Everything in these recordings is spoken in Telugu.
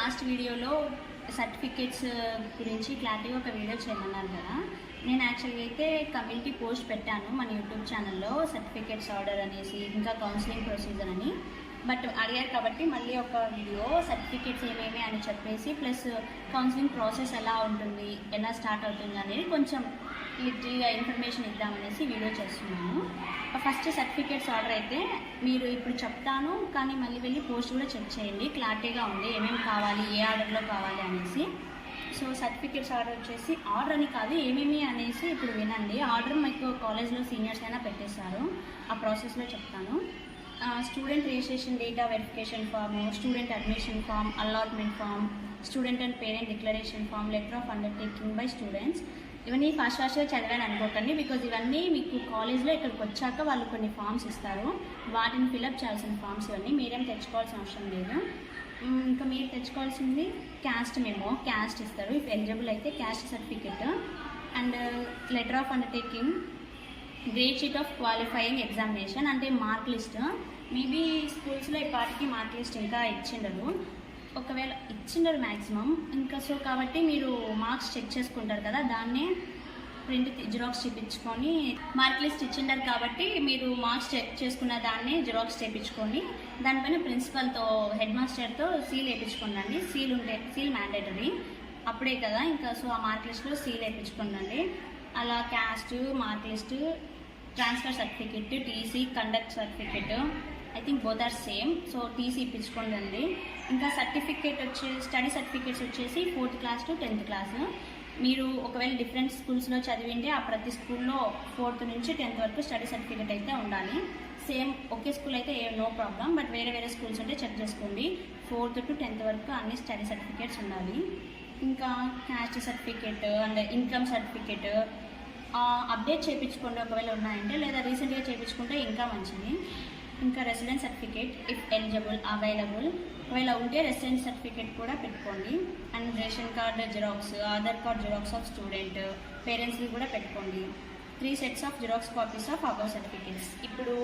లాస్ట్ వీడియోలో సర్టిఫికేట్స్ గురించి క్లారిటీగా ఒక వీడియో చేయమన్నారు కదా. నేను యాక్చువల్గా అయితే కమ్యూనిటీ పోస్ట్ పెట్టాను మన యూట్యూబ్ ఛానల్లో, సర్టిఫికేట్స్ ఆర్డర్ అనేసి, ఇంకా కౌన్సిలింగ్ ప్రొసీజర్ అని. బట్ అడిగారు కాబట్టి మళ్ళీ ఒక వీడియో సర్టిఫికేట్స్ ఏమేమి అని చెప్పేసి, ప్లస్ కౌన్సిలింగ్ ప్రాసెస్ ఎలా ఉంటుంది, ఎలా స్టార్ట్ అవుతుంది అనేది కొంచెం లిటిల్గా ఇన్ఫర్మేషన్ ఇద్దామనేసి వీడియో చేస్తున్నాను. ఫస్ట్ సర్టిఫికేట్స్ ఆర్డర్ అయితే మీరు ఇప్పుడు చెప్తాను, కానీ మళ్ళీ వెళ్ళి పోస్ట్ కూడా చెక్ చేయండి, క్లారిటీగా ఉంది ఏమేమి కావాలి, ఏ ఆర్డర్లో కావాలి అనేసి. సో సర్టిఫికేట్స్ ఆర్డర్ వచ్చేసి, ఆర్డర్ అని కాదు ఏమేమి అనేసి ఇప్పుడు వినండి. ఆర్డర్ మీకు కాలేజ్లో సీనియర్స్ అయినా పెట్టేస్తారు, ఆ ప్రాసెస్లో చెప్తాను. Student registration data verification form, student admission form, allotment form, student and parent declaration form, letter of undertaking by students. ఇవన్నీ ఫాస్ట్గా చదివాను అనుకోకండి, బికాజ్ ఇవన్నీ మీకు కాలేజ్లో ఇక్కడికి వచ్చాక వాళ్ళు కొన్ని ఫామ్స్ ఇస్తారు, వాటిని ఫిలప్ చేయాల్సిన ఫామ్స్ ఇవన్నీ. మీరేం తెచ్చుకోవాల్సిన అవసరం లేదు. ఇంకా మీరు తెచ్చుకోవాల్సింది క్యాస్ట్ మెమో, క్యాస్ట్ ఇస్తారు ఇఫ్ ఎలిజిబుల్ అయితే, caste certificate and letter of undertaking, grade sheet of qualifying examination అంటే మార్క్ లిస్ట్. మేబీ స్కూల్స్లో ఇప్పటికీ మార్క్ లిస్ట్ ఇంకా ఇచ్చిండరు, ఒకవేళ ఇచ్చిండరు మ్యాక్సిమం ఇంకా. సో కాబట్టి మీరు మార్క్స్ చెక్ చేసుకుంటారు కదా, దాన్నే ప్రింట్ జిరాక్స్ చేయించుకొని, మార్క్ లిస్ట్ ఇచ్చిండారు కాబట్టి మీరు మార్క్స్ చెక్ చేసుకున్న దాన్ని జిరాక్స్ చేయించుకొని దానిపైన ప్రిన్సిపల్తో, హెడ్ మాస్టర్తో సీల్ వేయించుకోండి. సీల్ మ్యాండేటరీ అప్పుడే కదా ఇంకా. సో ఆ మార్క్ లిస్ట్లో సీల్ వేయించుకోండి. అలా caste, mark list, transfer certificate, TC, conduct certificate, I think both are same. So TC ఇప్పించుకోండి. ఇంకా సర్టిఫికేట్ స్టడీ సర్టిఫికేట్స్ వచ్చేసి 4th class to 10th class. మీరు ఒకవేళ డిఫరెంట్ స్కూల్స్లో చదివింటే ఆ ప్రతి స్కూల్లో 4th నుంచి 10th వరకు స్టడీ సర్టిఫికేట్ అయితే ఉండాలి. సేమ్ ఒకే స్కూల్ అయితే నో ప్రాబ్లం, బట్ వేరే వేరే స్కూల్స్ ఉంటే చెక్ చేసుకోండి. 4th to 10th వరకు అన్ని స్టడీ సర్టిఫికేట్స్ ఉండాలి. ఇంకా caste certificate and income certificate update చేయించుకోండి ఒకవేళ ఉన్నాయంటే, లేదా రీసెంట్గా చేయించుకుంటే ఇంకా మంచిది. ఇంకా residence certificate if eligible, available, ఒకవేళ ఉంటే రెసిడెన్స్ సర్టిఫికేట్ కూడా పెట్టుకోండి. And ration card xerox, Aadhaar card xerox of student, పేరెంట్స్ని కూడా పెట్టుకోండి. 3 sets of xerox copies of above certificates. ఇప్పుడు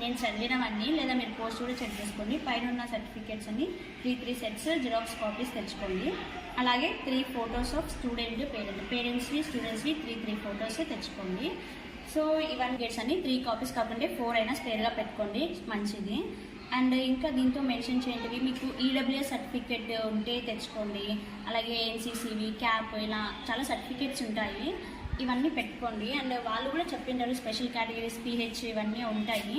నేను చదివినవన్నీ, లేదా మీరు పోస్ట్ కూడా చెక్ చేసుకోండి, పైన ఉన్న సర్టిఫికేట్స్ అన్ని 3 sets జిరాక్స్ కాపీస్ తెచ్చుకోండి. అలాగే 3 photos ఆఫ్ స్టూడెంట్, పేరెంట్స్వి, స్టూడెంట్స్వి 3 ఫొటోస్ తెచ్చుకోండి. సో ఇవన్నీ గేట్స్ అన్ని 3 కాపీస్ కాకుండా 4 అయినా స్పేర్గా పెట్టుకోండి, మంచిది. అండ్ ఇంకా దీంతో మెన్షన్ చేయండి, మీకు ఈడబ్ల్యూఎస్ సర్టిఫికేట్ ఉంటే తెచ్చుకోండి. అలాగే ఎన్సీసీవి, క్యాప్, ఇలా చాలా సర్టిఫికేట్స్ ఉంటాయి, ఇవన్నీ పెట్టుకోండి. అండ్ వాళ్ళు కూడా చెప్పింటారు స్పెషల్ కేటగిరీస్, పిహెచ్ ఇవన్నీ ఉంటాయి.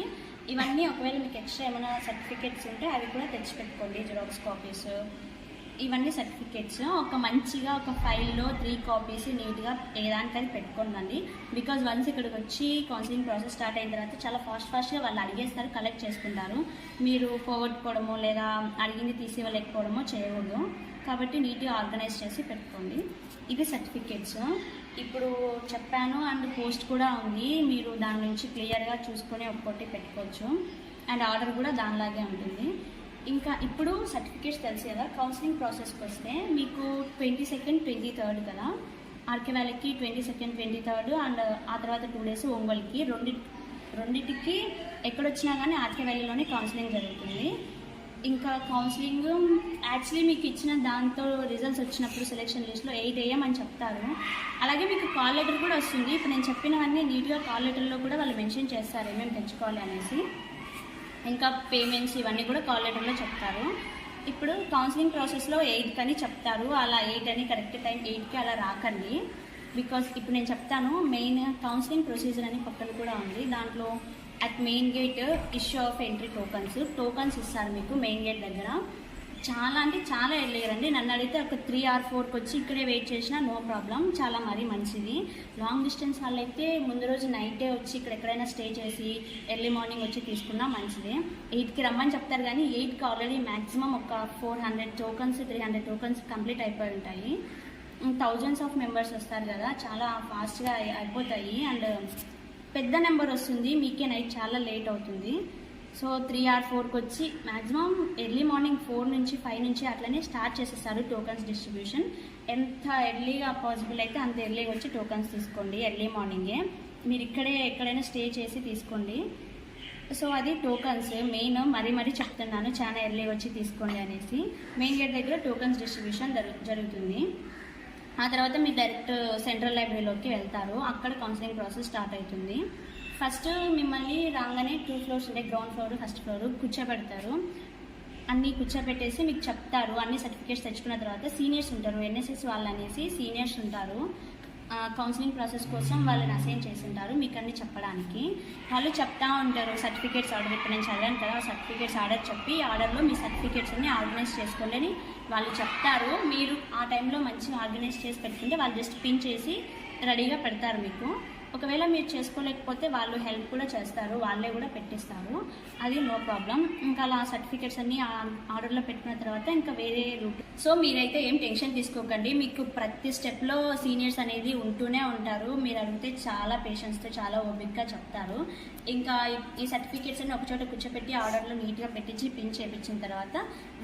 ఇవన్నీ ఒకవేళ మీకు ఎక్స్ట్రా ఏమైనా సర్టిఫికేట్స్ ఉంటే అవి కూడా తెచ్చి పెట్టుకోండి, జిరాక్స్ కాపీస్. ఇవన్నీ సర్టిఫికేట్స్ ఒక మంచిగా ఒక ఫైల్లో 3 కాపీస్ నీట్గా ఏదానికది పెట్టుకోండి. బికాజ్ వన్స్ ఇక్కడికి వచ్చి కౌన్సిలింగ్ ప్రాసెస్ స్టార్ట్ అయిన తర్వాత చాలా ఫాస్ట్గా వాళ్ళు అడిగేస్తారు, కలెక్ట్ చేసుకుంటారు. మీరు పోగొట్టుకోవడమో లేదా అడిగింది తీసివ్వలేకపోవడమో చేయకూడదు, కాబట్టి నీట్గా ఆర్గనైజ్ చేసి పెట్టుకోండి. ఇవి సర్టిఫికేట్స్ ఇప్పుడు చెప్పాను. అండ్ పోస్ట్ కూడా ఉంది, మీరు దాని నుంచి క్లియర్గా చూసుకొని ఒక్కొక్కటి పెట్టుకోవచ్చు. అండ్ ఆర్డర్ కూడా దానిలాగే ఉంటుంది. ఇంకా ఇప్పుడు సర్టిఫికేట్స్ తెలుసు కదా. కౌన్సిలింగ్ ప్రాసెస్కి వస్తే మీకు 22nd, 23rd కదా, ఆర్కే వ్యాలీకి 22nd, 23rd అండ్ ఆ తర్వాత 2 days ఒంగోలుకి. రెండింటికి ఎక్కడొచ్చినా కానీ ఆర్కే వ్యాలీలోనే కౌన్సిలింగ్ జరుగుతుంది. ఇంకా కౌన్సిలింగ్ యాక్చువల్లీ మీకు ఇచ్చిన దాంతో రిజల్ట్స్ వచ్చినప్పుడు సెలెక్షన్ లిస్ట్లో 8 AM అని చెప్తారు. అలాగే మీకు కాల్ లెటర్ కూడా వస్తుంది. ఇప్పుడు నేను చెప్పినవన్నీ నీట్గా కాల్ లెటర్లో కూడా వాళ్ళు మెన్షన్ చేస్తారు ఏమేమి తెచ్చుకోవాలి అనేసి. ఇంకా పేమెంట్స్ ఇవన్నీ కూడా కాల్ లెటర్లో చెప్తారు. ఇప్పుడు కౌన్సిలింగ్ ప్రాసెస్లో 8 అని చెప్తారు, అలా 8 అని కరెక్ట్ టైం 8కి అలా రాకండి. బికాస్ ఇప్పుడు నేను చెప్తాను, మెయిన్ కౌన్సిలింగ్ ప్రొసీజర్ అని పక్కన కూడా ఉంది. దాంట్లో at main gate issue of entry tokens ఇస్తారు మీకు మెయిన్ గేట్ దగ్గర. చాలా అంటే చాలా ఎర్లీగరండి. నన్ను అడిగితే ఒక 3 or 4కి వచ్చి ఇక్కడే వెయిట్ చేసినా నో ప్రాబ్లం, చాలా మరీ మంచిది. లాంగ్ డిస్టెన్స్ వాళ్ళైతే ముందు రోజు నైటే వచ్చి ఇక్కడ ఎక్కడైనా స్టే చేసి ఎర్లీ మార్నింగ్ వచ్చి తీసుకున్నా మంచిది. 8కి రమ్మని చెప్తారు, కానీ 8కి ఆల్రెడీ మ్యాక్సిమం ఒక 400 టోకన్స్, 300 టోకన్స్ కంప్లీట్ అయిపోయి ఉంటాయి. థౌజండ్స్ ఆఫ్ మెంబర్స్ వస్తారు కదా, చాలా ఫాస్ట్గా అయిపోతాయి. అండ్ పెద్ద నెంబర్ వస్తుంది, మీకే నైట్ చాలా లేట్ అవుతుంది. సో 3 or 4కి వచ్చి మ్యాక్సిమం ఎర్లీ మార్నింగ్ 4 నుంచి 5 నుంచి అట్లనే స్టార్ట్ చేసేస్తారు టోకన్స్ డిస్ట్రిబ్యూషన్. ఎంత ఎర్లీగా పాసిబుల్ అయితే అంత ఎర్లీగా వచ్చి టోకన్స్ తీసుకోండి. ఎర్లీ మార్నింగే మీరు ఇక్కడే ఎక్కడైనా స్టే చేసి తీసుకోండి. సో అది టోకన్స్ మెయిన్ మరీ చెప్తున్నాను, చాలా ఎర్లీ వచ్చి తీసుకోండి అనేసి. మెయిన్ గేట్ దగ్గర టోకన్స్ డిస్ట్రిబ్యూషన్ జరుగుతుంది. ఆ తర్వాత మీరు డైరెక్ట్ సెంట్రల్ లైబ్రరీలోకి వెళ్తారు. అక్కడ కౌన్సిలింగ్ ప్రాసెస్ స్టార్ట్ అవుతుంది. ఫస్ట్ మిమ్మల్ని రాగానే 2 ఫ్లోర్స్ ఉంటాయి, గ్రౌండ్ ఫ్లోర్, ఫస్ట్ ఫ్లోర్ కూర్చోబెడతారు. అన్నీ కూర్చోబెట్టేసి మీకు చెప్తారు. అన్ని సర్టిఫికేట్స్ తెచ్చుకున్న తర్వాత సీనియర్స్ ఉంటారు, ఎన్ఎస్ఎస్ వాళ్ళు అనేసి సీనియర్స్ ఉంటారు. కౌన్సిలింగ్ ప్రాసెస్ కోసం వాళ్ళని అసైన్ చేసి ఉంటారు మీకు అన్ని చెప్పడానికి. వాళ్ళు చెప్తా ఉంటారు సర్టిఫికేట్స్ ఆర్డర్. ఇప్పుడు నేను చదివాను కదా, సర్టిఫికేట్స్ ఆర్డర్ చెప్పి ఆర్డర్లో మీ సర్టిఫికేట్స్ అన్ని ఆర్గనైజ్ చేసుకోండి అని వాళ్ళు చెప్తారు. మీరు ఆ టైంలో మంచిగా ఆర్గనైజ్ చేసి పెట్టుకుంటే వాళ్ళు జస్ట్ పిన్ చేసి రెడీగా పెడతారు మీకు. ఒకవేళ మీరు చేసుకోలేకపోతే వాళ్ళు హెల్ప్ కూడా చేస్తారు, వాళ్ళే కూడా పెట్టిస్తారు, అది నో ప్రాబ్లం. ఇంకా అలా సర్టిఫికేట్స్ అన్ని ఆర్డర్లో పెట్టుకున్న తర్వాత ఇంకా వేరే రూట్. సో మీరైతే ఏం టెన్షన్ తీసుకోకండి, మీకు ప్రతి స్టెప్లో సీనియర్స్ అనేది ఉంటూనే ఉంటారు. మీరు అడిగితే చాలా పేషెన్స్తో చాలా ఓపిక్గా చెప్తారు. ఇంకా ఈ సర్టిఫికేట్స్ అన్ని ఒకచోట కూర్చోపెట్టి ఆర్డర్లో నీట్గా పెట్టించి పిన్ చేయించిన తర్వాత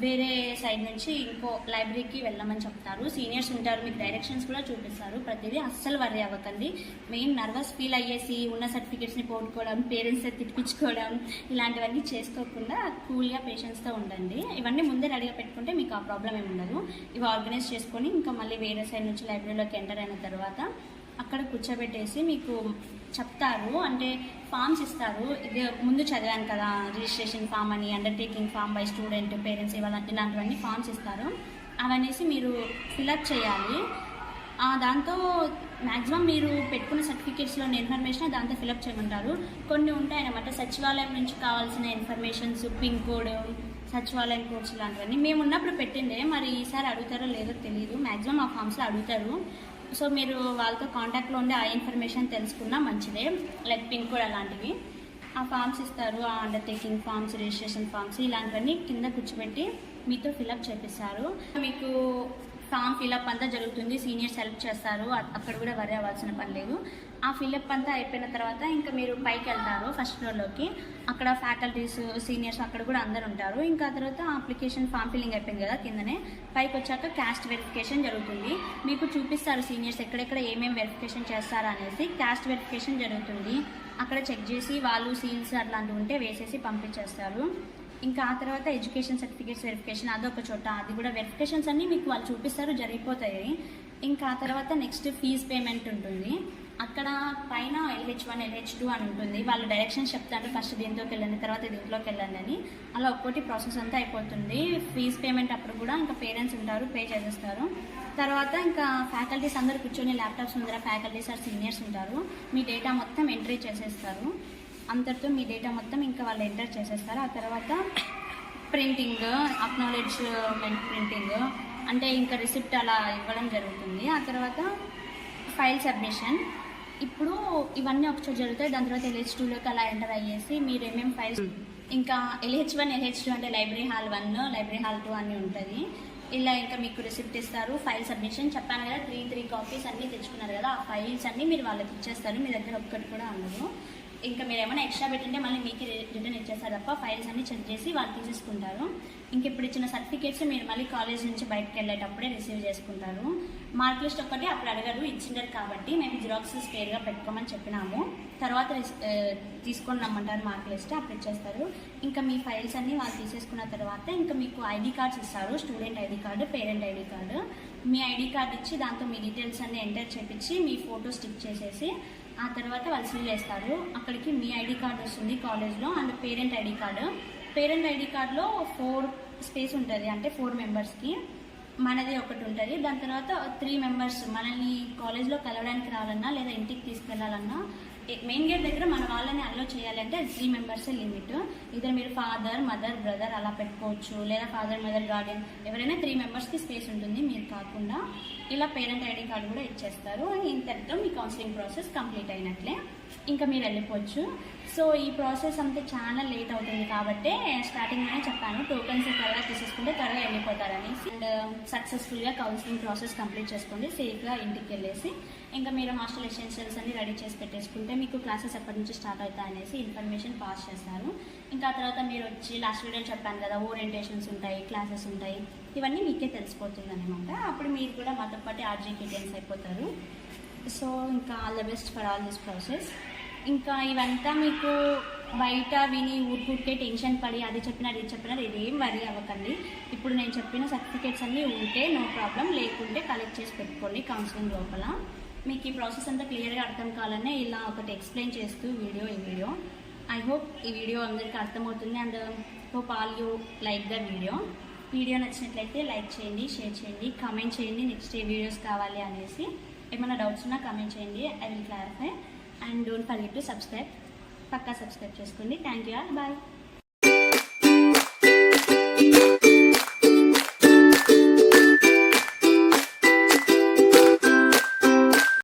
వేరే సైడ్ నుంచి ఇంకో లైబ్రరీకి వెళ్ళమని చెప్తారు. సీనియర్స్ ఉంటారు, మీకు డైరెక్షన్స్ కూడా చూపిస్తారు. ప్రతిదీ అస్సలు వర్రీ అవ్వకండి. మెయిన్ నర్వస్ ఫీల్ అయ్యేసి ఉన్న సర్టిఫికేట్స్ని పోగొట్టుకోవడం, పేరెంట్స్ తిప్పించుకోవడం ఇలాంటివన్నీ చేసుకోకుండా కూల్గా పేషెన్స్తో ఉండండి. ఇవన్నీ ముందే రెడీగా పెట్టుకుంటే మీకు ఆ ప్రాబ్లం ఏమి ఉండదు. ఇవి ఆర్గనైజ్ చేసుకొని ఇంకా మళ్ళీ వేరే సైడ్ నుంచి లైబ్రరీలోకి ఎంటర్ అయిన తర్వాత అక్కడ కూర్చోబెట్టేసి మీకు చెప్తారు. అంటే ఫామ్స్ ఇస్తారు. ఇది ముందు చదివాను కదా, రిజిస్ట్రేషన్ ఫామ్ అని, undertaking form by student, parents ఇలాంటివన్నీ ఫామ్స్ ఇస్తారు. అవనేసి మీరు ఫిలప్ చేయాలి. దాంతో మ్యాక్సిమం మీరు పెట్టుకున్న సర్టిఫికేట్స్లోని ఇన్ఫర్మేషన్ దాంతో ఫిలప్ చేయమంటారు. కొన్ని ఉంటాయన్నమాట సచివాలయం నుంచి కావాల్సిన ఇన్ఫర్మేషన్స్, పిన్ కోడ్, సచివాలయం కోడ్స్ ఇలాంటివన్నీ మేము ఉన్నప్పుడు పెట్టిండే, మరి ఈసారి అడుగుతారో లేదో తెలియదు. మ్యాక్సిమం ఆ ఫామ్స్లో అడుగుతారు. సో మీరు వాళ్ళతో కాంటాక్ట్లో ఉండే ఆ ఇన్ఫర్మేషన్ తెలుసుకున్నా మంచిదే, లైక్ పిన్ కోడ్ అలాంటివి. ఆ ఫామ్స్ ఇస్తారు, ఆ అండర్టేకింగ్ ఫామ్స్, రిజిస్ట్రేషన్ ఫామ్స్ ఇలాంటివన్నీ కింద కూర్చోబెట్టి మీతో ఫిలప్ చేపిస్తారు. మీకు ఫామ్ ఫిలప్ అంతా జరుగుతుంది, సీనియర్స్ హెల్ప్ చేస్తారు, అక్కడ కూడా వరి అవ్వాల్సిన పని లేదు. ఆ ఫిలప్ అంతా అయిపోయిన తర్వాత ఇంకా మీరు పైకి వెళ్తారు ఫస్ట్ ఫ్లోర్లోకి. అక్కడ ఫ్యాకల్టీస్, సీనియర్స్ అక్కడ కూడా అందరు ఉంటారు. ఇంకా తర్వాత అప్లికేషన్ ఫామ్ ఫిల్లింగ్ అయిపోయింది కదా, కిందనే పైకి వచ్చాక క్యాస్ట్ వెరిఫికేషన్ జరుగుతుంది. మీకు చూపిస్తారు సీనియర్స్ ఎక్కడెక్కడ ఏమేమి వెరిఫికేషన్ చేస్తారా అనేసి. క్యాస్ట్ వెరిఫికేషన్ జరుగుతుంది, అక్కడ చెక్ చేసి వాళ్ళు సీల్స్ అట్లాంటివి ఉంటే వేసేసి పంపించేస్తారు. ఇంకా ఆ తర్వాత ఎడ్యుకేషన్ సర్టిఫికేట్స్ వెరిఫికేషన్ అదొక చోట, అది కూడా వెరిఫికేషన్స్ అన్నీ మీకు వాళ్ళు చూపిస్తారు, జరిగిపోతాయి. ఇంకా ఆ తర్వాత నెక్స్ట్ ఫీజ్ పేమెంట్ ఉంటుంది. అక్కడ పైన LH1, LH2 అని ఉంటుంది. వాళ్ళు డైరెక్షన్స్ చెప్తారు, ఫస్ట్ దీంట్లోకి వెళ్ళండి, తర్వాత దీంట్లోకి వెళ్ళండి అని. అలా ఒక్కోటి ప్రాసెస్ అంతా అయిపోతుంది. ఫీజ్ పేమెంట్ అప్పుడు కూడా ఇంకా పేరెంట్స్ ఉంటారు, పే చేసేస్తారు. తర్వాత ఇంకా ఫ్యాకల్టీస్ అందరు కూర్చొని ల్యాప్టాప్స్ ముందర ఫ్యాకల్టీస్ ఆర్ సీనియర్స్ ఉంటారు. మీ డేటా మొత్తం ఎంట్రీ చేసేస్తారు. అంతటితో మీ డేటా మొత్తం ఇంకా వాళ్ళు ఎంటర్ చేసేస్తారు. ఆ తర్వాత ప్రింటింగ్, అక్నాలెడ్జ్మెంట్ ప్రింటింగ్ అంటే ఇంకా రిసిప్ట్ అలా ఇవ్వడం జరుగుతుంది. ఆ తర్వాత ఫైల్ సబ్మిషన్. ఇప్పుడు ఇవన్నీ ఒకచోట జరుగుతాయి. దాని తర్వాత LH2లోకి అలా ఎంటర్ అయ్యేసి మీరు ఏమేమి ఫైల్స్, ఇంకా LH1, LH2 అంటే లైబ్రరీ హాల్ 1, లైబ్రరీ హాల్ 2 అని ఉంటుంది. ఇలా ఇంకా మీకు రిసిప్ట్ ఇస్తారు. ఫైల్ సబ్మిషన్ చెప్పాను కదా, 3 కాపీస్ అన్నీ తెచ్చుకున్నారు కదా, ఆ ఫైల్స్ అన్నీ మీరు వాళ్ళకి ఇచ్చేస్తారు. మీ దగ్గర ఒక్కటి కూడా ఉండదు. ఇంకా మీరు ఏమైనా ఎక్స్ట్రా పెట్టింటే మళ్ళీ మీకు రిటర్న్ ఇచ్చేస్తారు తప్ప ఫైల్స్ అన్ని చెక్ చేసి వాళ్ళు తీసేసుకుంటారు. ఇంక ఇప్పుడు ఇచ్చిన సర్టిఫికేట్స్ మీరు మళ్ళీ కాలేజ్ నుంచి బయటకు వెళ్ళేటప్పుడే రిసీవ్ చేసుకుంటారు. మార్క్ లిస్ట్ ఒక్కటి అప్పుడు అడగరు, ఇచ్చిండారు కాబట్టి మేము జిరాక్స్ స్పేర్గా పెట్టుకోమని చెప్పినాము. తర్వాత తీసుకొని రమ్మంటారు మార్క్ లిస్ట్, అప్పుడు ఇచ్చేస్తారు. ఇంకా మీ ఫైల్స్ అన్నీ వాళ్ళు తీసేసుకున్న తర్వాత ఇంకా మీకు ఐడి కార్డ్స్ ఇస్తారు. Student ID card, parent ID card. మీ ఐడి కార్డు ఇచ్చి దాంతో మీ డీటెయిల్స్ అన్నీ ఎంటర్ చేపించి మీ ఫోటో స్టిక్ చేసేసి ఆ తర్వాత వాళ్ళు సీల్ చేస్తారు. అక్కడికి మీ ఐడి కార్డు వస్తుంది కాలేజ్లో, and parent ID card. Parent ID కార్డులో 4 స్పేస్ ఉంటుంది, అంటే 4 మెంబర్స్కి. మనది ఒకటి ఉంటుంది. దాని తర్వాత 3 మెంబర్స్ మనల్ని కాలేజ్లో కలవడానికి రావాలన్నా లేదా ఇంటికి తీసుకెళ్లాలన్నా మెయిన్ గేట్ దగ్గర మన వాళ్ళని అలో చేయాలంటే 3 మెంబర్సే లిమిట్. ఇద్దరు మీరు ఫాదర్, మదర్, బ్రదర్ అలా పెట్టుకోవచ్చు, లేదా ఫాదర్, మదర్, గార్డియన్ ఎవరైనా 3 మెంబర్స్కి స్పేస్ ఉంటుంది. మీరు కాకుండా ఇలా పేరెంట్ ఐడి కార్డు కూడా ఇచ్చేస్తారు. ఇంతటితో మీ కౌన్సిలింగ్ ప్రాసెస్ కంప్లీట్ అయినట్లే, ఇంకా మీరు వెళ్ళిపోవచ్చు. సో ఈ ప్రాసెస్ అంతా చాలా లేట్ అవుతుంది కాబట్టి స్టార్టింగ్లోనే చెప్పాను, టోకన్స్ త్వరగా తీసేసుకుంటే త్వరగా వెళ్ళిపోతారని. అండ్ సక్సెస్ఫుల్గా కౌన్సిలింగ్ ప్రాసెస్ కంప్లీట్ చేసుకోండి, సేఫ్గా ఇంటికి వెళ్ళేసి ఇంకా మీరు హాస్టల్ ఎసెన్షియల్స్ అన్ని రెడీ చేసి పెట్టేసుకుంటే మీకు క్లాసెస్ ఎప్పటి నుంచి స్టార్ట్ అవుతాయనేసి ఇన్ఫర్మేషన్ పాస్ చేస్తారు. ఇంకా ఆ తర్వాత మీరు వచ్చి లాస్ట్ వీడియో చెప్పాను కదా, ఓరియంటేషన్స్ ఉంటాయి, క్లాసెస్ ఉంటాయి, ఇవన్నీ మీకే తెలిసిపోతుంది అనమాట. అప్పుడు మీరు కూడా మాతో పాటు RGకి అటెండ్ అయిపోతారు. సో ఇంకా all the best for all this process. ఇంకా ఇవంతా మీకు బయట విని ఊరికే టెన్షన్ పడి అది చెప్పినా ఇదేం వరి అవ్వకండి. ఇప్పుడు నేను చెప్పిన సర్టిఫికేట్స్ అన్నీ ఉంటే నో ప్రాబ్లం, లేకుంటే కలెక్ట్ చేసి పెట్టుకోండి కౌన్సిలింగ్ లోపల. మీకు ఈ ప్రాసెస్ అంతా క్లియర్గా అర్థం కావాలనే ఇలా ఒకటి ఎక్స్ప్లెయిన్ చేస్తూ ఈ వీడియో. ఐ హోప్ ఈ వీడియో అందరికీ అర్థమవుతుంది and hope all you like the video నచ్చినట్లయితే లైక్ చేయండి, షేర్ చేయండి, కామెంట్ చేయండి నెక్స్ట్ ఏ వీడియోస్ కావాలి అనేసి. ఏమైనా డౌట్స్ ఉన్నా కామెంట్ చేయండి, I will clarify. And don't forget to subscribe. పక్కా సబ్స్క్రైబ్ చేసుకోండి. Thank you all, bye.